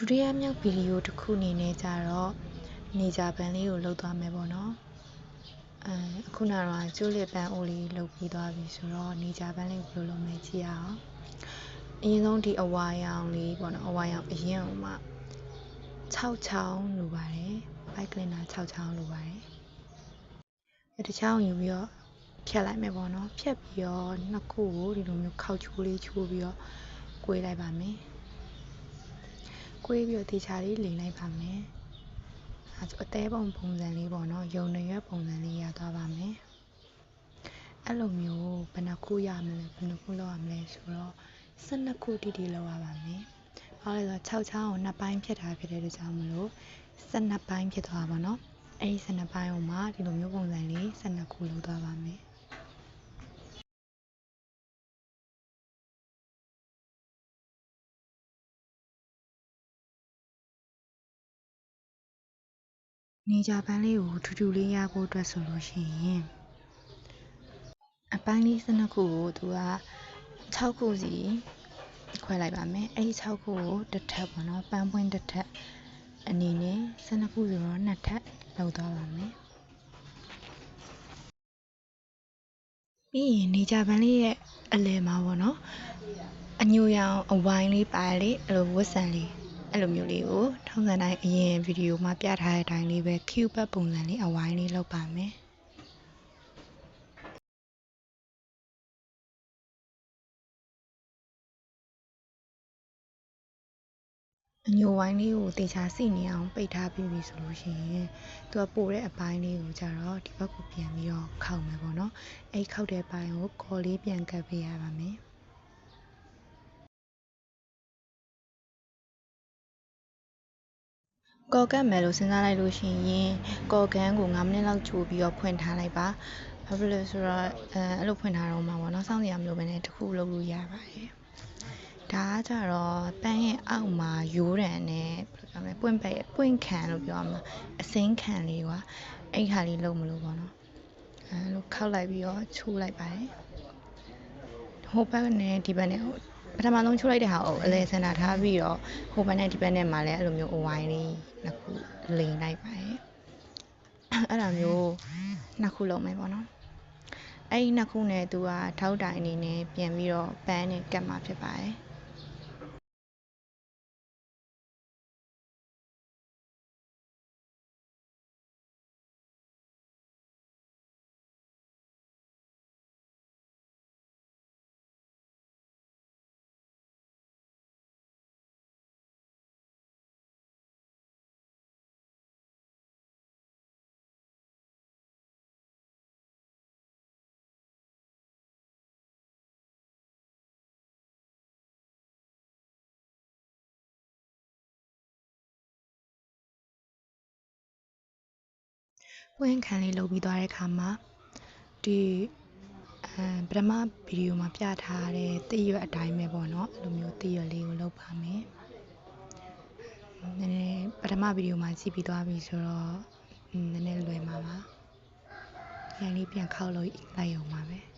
ဒုတိယမြောက်ဗီဒီယိုတစ်ခုအနေနဲ့ကြတော့နေကြပန်းလေးကိုလုပ်သွားမယ်ပေါ့နော်အခုနကတော့ကျိုးလစ်ပန်းအိုးလေးလုပ်ပြီးသွားပြီဆိုတော့နေကြပန်းလေးကိုဘယ်လိုလုပ်မယ်ကြည့်ရအောင်အရင်ဆုံးဒီအဝါရောင်လေးပေါ့နော်အဝါရောင်အရင်အောင်မှ6ချောင်းလိုပါတယ်ပိုက်ကလင်နာ6ချောင်းလိုပါတယ်တစ်ချောင်းယူပြီးတော့ဖြတ်လိုက်မယ်ပေါ့နော်ဖြတ်ပြီးတော့နှစ်ခုကိုဒီလိုမျိုးခောက်ချိုးလေးချိုးပြီးတော့ကွေးလိုက်ပါမယ်ကွေးပြီးတော့တေချာလေးလိမ်လိုက်ပါမယ်အသေးပုံစံလေးပေါ့နော်ယုံနရွက်ပုံစံလေးရသွားပါမယ်အဲ့လိုမျိုးဘယ်နှခုရမလဲဘယ်နှခုလောက်ရမလဲဆိုတော့12ခုတိလောက်ရပါမယ်ဘာလဲဆိုတော့6ချောင်းကို2ပိုင်းဖြတ်ထားဖြစ်တဲ့အတွက်ကြောင့်မလို့12ပိုင်းဖြစ်သွားပါတော့အဲ့ဒီ12ပိုင်းကိုမှဒီလိုမျိုးပုံစံလေး12ခုလုပ်သွားပါမယ်နေကြပန်းလေးကိုထူထူလေးရဖို့အတွက်ဆိုလို့ရှိရင်အပိုင်းလေး12ခုကိုသူက6ခုစီခွဲလိုက်ပါမယ်အဲ့ဒီ6ခုကိုတစ်ထပ်ပေါ့နော်ပန်းပွင့်တစ်ထပ်အနေနဲ့12ခုဆိုတော့2ထပ်လောက်သွားပါမယ်ပြီးရင်နေကြပန်းလေးရဲ့အလယ်မှာပေါ့နော်အညိုရောင်အဝိုင်းလေးပါလေအဲ့လိုဝတ်ဆန်လေးအဲ့လိုမျိုးလေးကိုထုံးစံတိုင်းအရင်ဗီဒီယိုမှာပြထားတဲ့အတိုင်းလေးပဲ cube ပတ်ပုံစံလေးအဝိုင်းလေးလုပ်ပါမယ်အညိုဝိုင်းလေးကိုတေချာစိနေအောင်ပိတ်ထားပြီးပြီဆိုလို့ရှိရင်သူကပိုတဲ့အပိုင်းလေးကိုကြတော့ဒီဘက်ကိုပြန်ပြီးတော့ခောက်မယ်ပေါ့နော်အဲ့ခောက်တဲ့ပိုင်းကိုကော်လေးပြန်ကပ်ပေးရပါမယ်ကော်ကတ်မယ်လို့စဉ်းစားလိုက်လို့ရှိရင်ကော်ကန်းကို9မိနစ်လောက်ချိုးပြီးတော့ဖွင့်ထားလိုက်ပါဘာဖြစ်လို့ဆိုတော့အဲ့လိုဖွင့်ထားတော့မှာပေါ့နော်စောင့်နေရမလို့ပဲနဲ့တစ်ခုလုပ်လို့ရပါတယ်ဒါကကြတော့ပန်းရဲ့အောက်မှာရိုးတံနဲ့ဘယ်လိုပြောမလဲပွင့်ခံလို့ပြောရမှာအစင်းခံလေးကွာအဲ့ခါလေးလုပ်မလို့ပေါ့နော်အဲ့လိုခောက်လိုက်ပြီးတော့ချိုးလိုက်ပါတယ်ဟိုဘက်နဲ့ဒီဘက်နဲ့ပထမဆုံးချိုးလိုက်တဲ့ဟာကိုအလဲစင်တာထားပြီးတော့ဟိုဘက်နဲ့ဒီဘက်နဲ့မှာလည်းအဲ့လိုမျိုးအဝိုင်းလေးနှစ်ခုလိမ်လိုက်ပါတယ်အဲ့ဒါမျိုးနှစ်ခုလုပ်မယ်ပေါ့နော်အဲ့ဒီနှစ်ခုနဲ့သူကထောက်တိုင်အနေနဲ့ပြန်ပြီးတော့ပန်းနဲ့ကတ်မှာဖြစ်ပါတယ်ပွင့်ခံလေးလုပ်ပြီးသွားတဲ့အခါမှာဒီပထမဗီဒီယိုမှာပြထားတဲ့သစ်ရွက်အတိုင်းပဲပေါ့နော်အဲ့လိုမျိုးသစ်ရွက်လေးကိုလုပ်ပါမယ်နည်းနည်းပထမဗီဒီယိုမှာကြည့်ပြီးသွားပြီဆိုတော့နည်းနည်းလွယ်မှာပါရန်လေးပြန်ခောက်လို့လိုက်အောင်ပါပဲ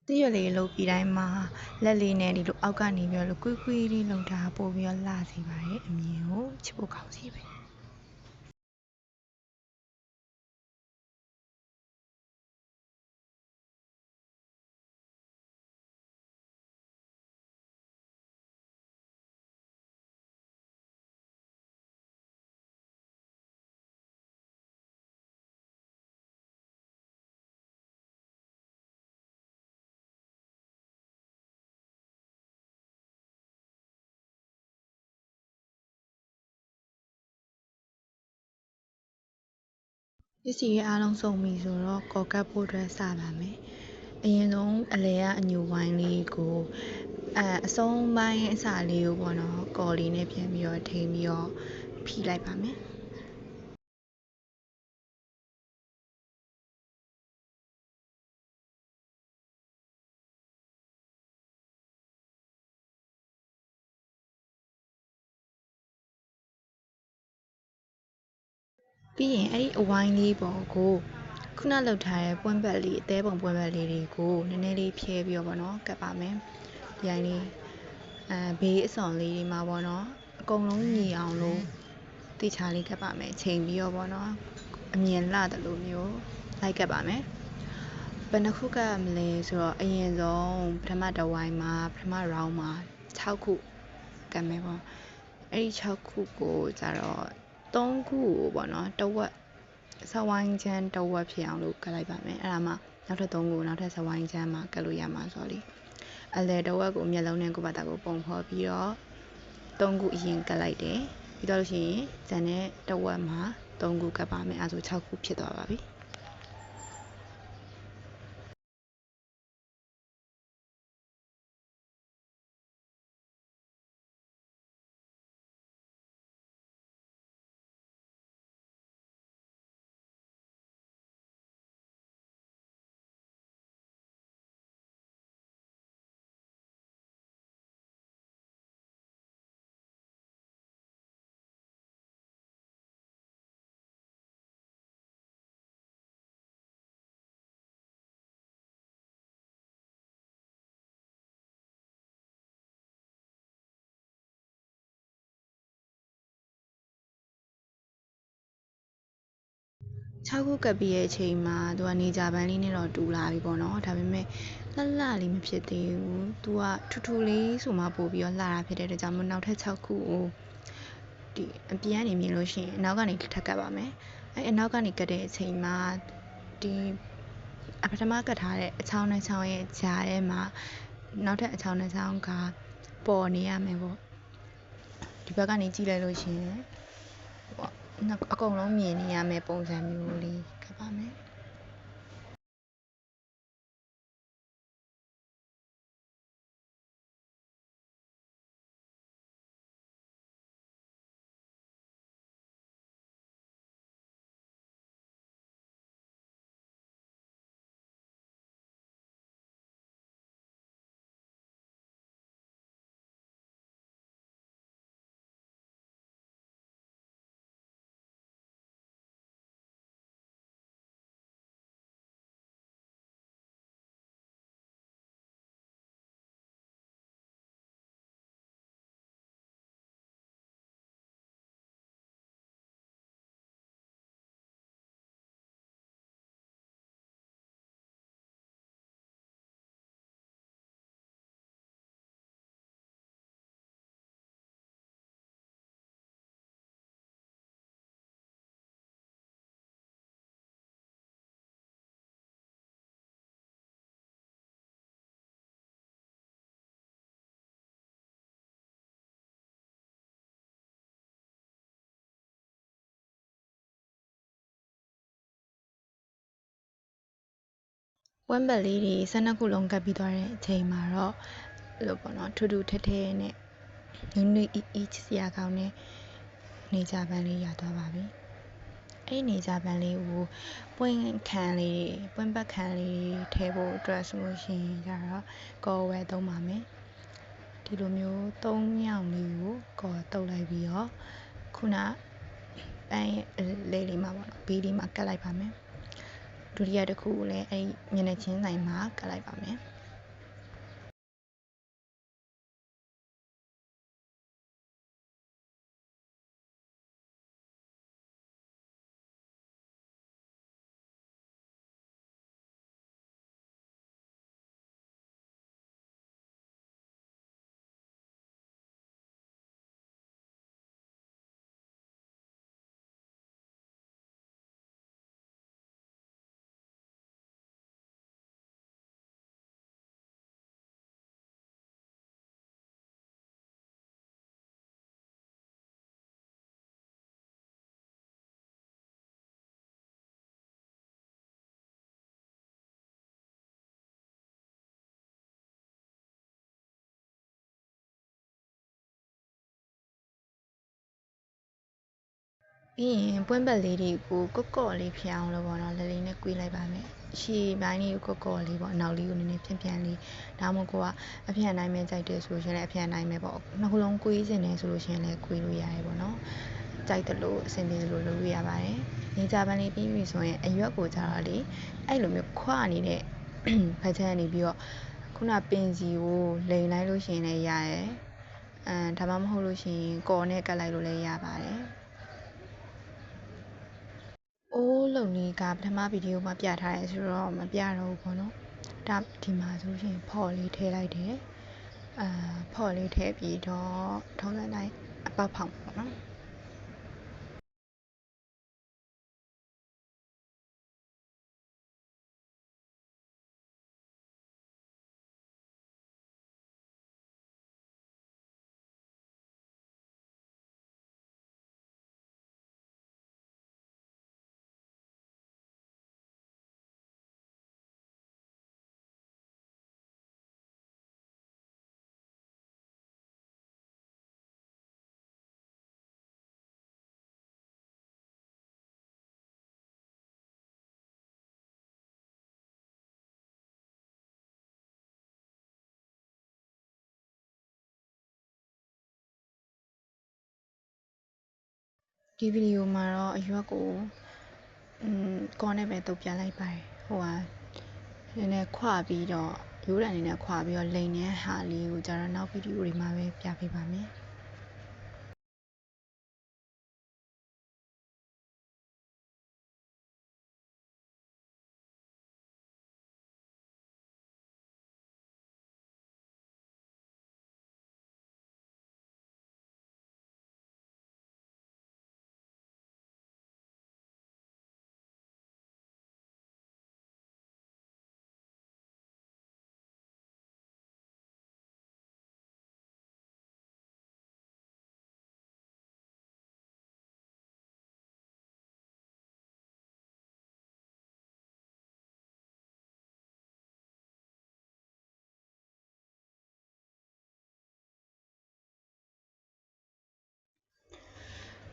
သစ်ရွက်လေးလုပ်ပြီးတိုင်းမှာလက်လေးနဲ့ဒီလိုအောက်ကနေပြီးတော့ကွေးကွေးလေးလုပ်တာပို့ပြီးတော့လှစေပါတယ်အမြင်ကိုချစ်ဖို့ကောင်းစေပဲပစ္စည်းအားလုံးစုံပြီဆိုတော့ကော်ကတ်ဖို့အတွက်စပါမယ်အရင်ဆုံးအလဲကအညိုဝိုင်းလေးကိုအဆုံးပိုင်းအစလေးကိုပေါ့နော်ကော်လေးနဲ့ပြန်ပြီးတော့ထိန်းပြီးတော့ဖြီးလိုက်ပါမယ်ပြီးရင်အဲ့ဒီအဝိုင်းလေးပေါ်ကို ခုနလောက်ထားတဲ့ပွင့်ပတ်လေးအသေးပုံပွင့်ပတ်လေးတွေကိုနည်းနည်းလေးဖြဲပြီးတော့ပေါ့နော်ကတ်ပါမယ်ဒီတိုင်းလေးဘေးအစွန်လေးတွေမှာပေါ့နော်အကုန်လုံးညီအောင်လို့တိချာလေးကတ်ပါမယ်ချိန်ပြီးတော့ပေါ့နော်အမြင်လှတယ်လို့မျိုးလိုက်ကတ်ပါမယ်ဘယ်နှခုကမလဲဆိုတော့အရင်ဆုံးပထမတစ်ဝိုင်းမှာပထမ round မှာ6ခုကတ်မယ်ပေါ့အဲ့ဒီ6ခုကိုကြတော့3ခုကိုပေါ့နော်တဝက်စဝိုင်းချမ်းတဝက်ဖြစ်အောင်လို့ကတ်လိုက်ပါမယ်အဲ့ဒါမှနောက်ထပ်3ခုနောက်ထပ်စဝိုင်းချမ်းမှာကတ်လို့ရမှာဆိုတော့လေအလဲတဝက်ကိုမျက်လုံးနဲ့ကိုပါတာကိုပုံဖော်ပြီးတော့3ခုအရင်ကတ်လိုက်တယ်ပြီးတော့လို့ရှိရင်ဇန်နဲ့တဝက်မှာ3ခုကတ်ပါမယ်အဲဆို6ခုဖြစ်သွားပါပြီ6ခုကပ်ပြီးရဲ့အချိန်မှာသူကနေကြပန်းလေးနဲ့တော့တူလာပြီပေါ့နော်ဒါပေမဲ့လှလှလေးမဖြစ်သေးဘူးသူကထူထူလေးဆိုမှပို့ပြီးတော့လှတာဖြစ်တဲ့အတွက်ကြောင့်မို့နောက်ထပ်6ခုကိုဒီအပြင်ကနေမြင်လို့ရှိရင်အနောက်ကနေထပ်ကပ်ပါမယ်အဲအနောက်ကနေကပ်တဲ့အချိန်မှာဒီပထမကပ်ထားတဲ့အချောင်းနဲ့ချောင်းရဲ့ကြားထဲမှာနောက်ထပ်အချောင်းနဲ့ချောင်းကပေါ်နေရမယ်ပေါ့ဒီဘက်ကနေကြည့်လိုက်လို့ရှိရင်အကုန်လုံးမြင်နေရမယ့်ပုံစံမျိုးလေးကပ်ပါမယ်ဝမ်းပတ်လေးတွေ12ခုလုံးကပ်ပြီးသွားတဲ့အချိန်မှာတော့လို့ပေါ့နော်ထူထူထဲထဲနဲ့နုနုအီးစရာကောင်းတဲ့နေကြပန်းလေးရသွားပါပြီအဲ့နေကြပန်းလေးကိုပွင့်ခံလေးပွင့်ပတ်ခံလေးထဲဖို့အတွက်ဆိုလို့ရှိရင်ကြတော့ကော်ဝဲသုံးပါမယ်ဒီလိုမျိုး3မြောင်လေးကိုကော်တုပ်လိုက်ပြီးတော့ခုနပန်းလေးမှာပေါ့နော်ဘေးလေးမှာကတ်လိုက်ပါမယ်ဒုတိယတစ်ခုကိုလည်းအဲ့မျက်နှာချင်းဆိုင်မှာကတ်လိုက်ပါမယ်ပြီးရင်ပွင့်ပတ်လေးတွေကိုကော့လေးဖြစ်အောင်လို့ပေါ့နော်လက်လေးနဲ့ကွေးလိုက်ပါမယ်ရှည်ပိုင်းလေးကိုကော့လေးပေါ့နောက်လေးကိုနည်းနည်းဖြန့်လေးဒါမှမဟုတ်ကအဖြန့်တိုင်းပဲကြိုက်တယ်ဆိုလို့ရှိရင်လည်းအဖြန့်တိုင်းပဲပေါ့နှစ်ခုလုံးကွေးစင်တယ်ဆိုလို့ရှိရင်လည်းကွေးလို့ရတယ်ပေါ့နော်ကြိုက်တယ်လို့အဆင်ပြေတယ်လို့လုပ်လို့ရပါတယ် နေကြပန်းလေးပြီးပြီဆိုရင်အရွက်ကိုကြတော့လေအဲ့လိုမျိုးခွနေတဲ့ဖက်ချမ်းနေပြီးတော့ခုနပင်စီကိုလိန်လိုက်လို့ရှိရင်လည်းရတယ်ဒါမှမဟုတ်လို့ရှိရင်ကော်နဲ့ကတ်လိုက်လို့လည်းရပါတယ်အိုးလုံနီးကပထမဗီဒီယိုမှာပြထားရဲဆိုတော့မပြတော့ဘူးပေါ့နော်ဒါဒီမှာဆိုလို့ရှိရင်ဖော်လေးထည့်လိုက်တယ်ဖော်လေးထည့်ပြီးတော့ထုံးစံတိုင်းအပေါက်ဖောက်ပေါ့နော်ဒီဗီဒီယိုမှာတော့အရွက်ကိုကော်နဲ့ပဲတုပ်ပြလိုက်ပါတယ်ဟိုဟာနည်းနည်းခွပြီးတော့ရိုးတံနေနဲ့ခွပြီးတော့လိန်တဲ့ဟာလေးကိုကျတော့နောက်ဗီဒီယိုတွေမှာပဲပြပေးပါမယ်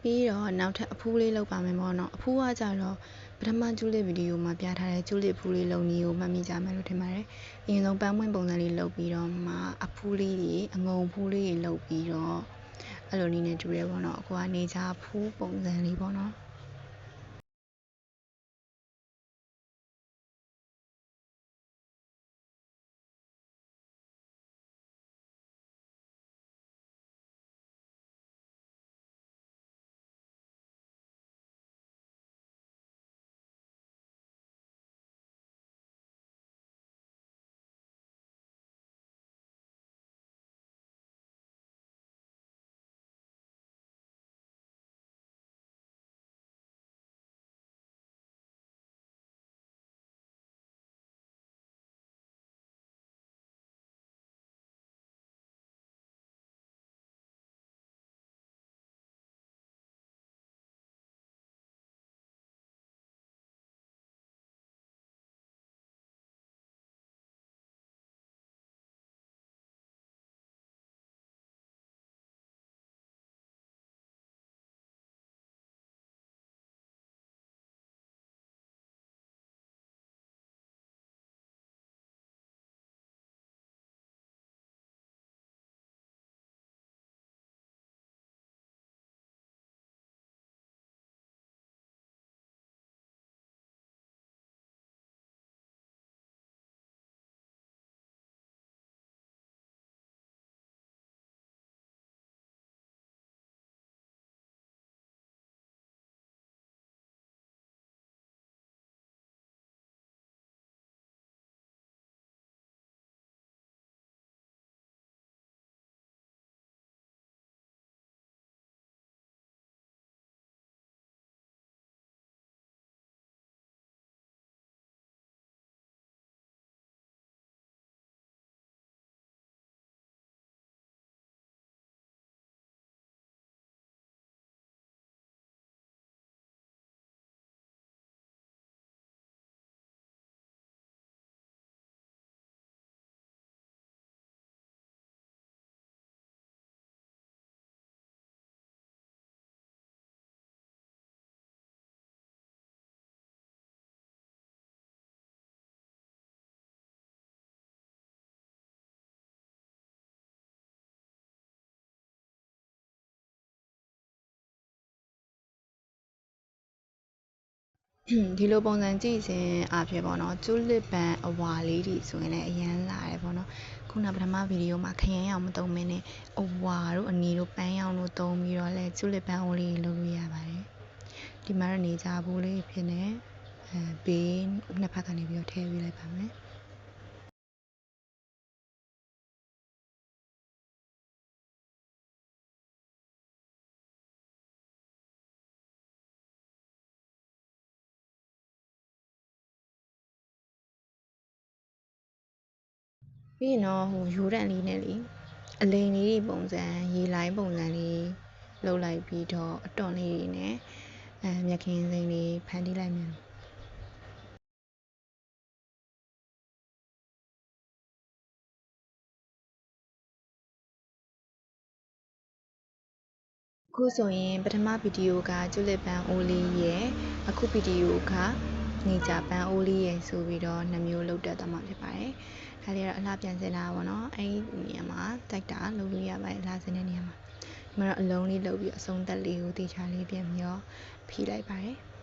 ပြီးတော့နောက်ထပ်အဖူးလေးလုပ်ပါမယ်ပေါ့နော်အဖူးကကြတော့ပထမကျူးလစ်ဗီဒီယိုမှာပြထားတဲ့ကျူးလစ်ဖူးလေးလုပ်နည်းကိုမှတ်မိကြမယ်လို့ထင်ပါတယ်အရင်ဆုံးပန်းပွင့်ပုံစံလေးလုပ်ပြီးတော့မှအဖူးလေးတွေအငုံဖူးလေးတွေလုပ်ပြီးတော့အဲ့လိုနည်းနဲ့တူရဲပေါ့နော်အခုကနေကြဖူးပုံစံလေးပေါ့နော် ဒီလိုပုံစံကြည့်စဉ်အဖြစ်ပေါ့နော်ကျူလစ်ပန်အဝါလေးတွေဆိုရင်လည်းအရန်လာတယ်ပေါ့နော်ခုနပထမဗီဒီယိုမှာခရမ်းရောင်မသုံးမင်းနဲ့အဝါတို့အနီတို့ပန်းရောင်တို့သုံးပြီးတော့လဲကျူလစ်ပန်အိုးလေးလုပ်လို့ရပါတယ်ဒီမှာတော့နေကြဘူးလေးဖြစ်နေဘေးနှစ်ဖက်ကနေပြီးတော့ထည့်ပေးလိုက်ပါမယ်ပြီးရင်တော့ရိုးတန်လေးနဲ့လေအလိမ်လေးပုံစံရေလိုင်းပုံစံလေးလှုပ်လိုက်ပြီးတော့အတွန်လေးတွေနဲ့မြက်ခင်းစိမ်းလေးဖန်တီးလိုက်မယ်အခုဆိုရင်ပထမဗီဒီယိုကကျူလစ်ပန်အိုးလေးရဲ့အခုဗီဒီယိုကနေကြပန်းအိုးလေးရဲ့ဆိုပြီးတော့2မျိုးလုပ်တတ်သွားမှာဖြစ်ပါတယ်။ဒါလေးကတော့အလှပြန်စင်တာပေါ့နော်။အဲဒီနေရာမှာတိုက်တာလုပ်လို့ရပါတယ်အလှစင်တဲ့နေရာမှာ။ဒီမှာတော့အလုံးလေးလုပ်ပြီးအဆုံးသက်လေးကိုတေချာလေးပြန်ပြီးတော့ဖိလိုက်ပါတယ်။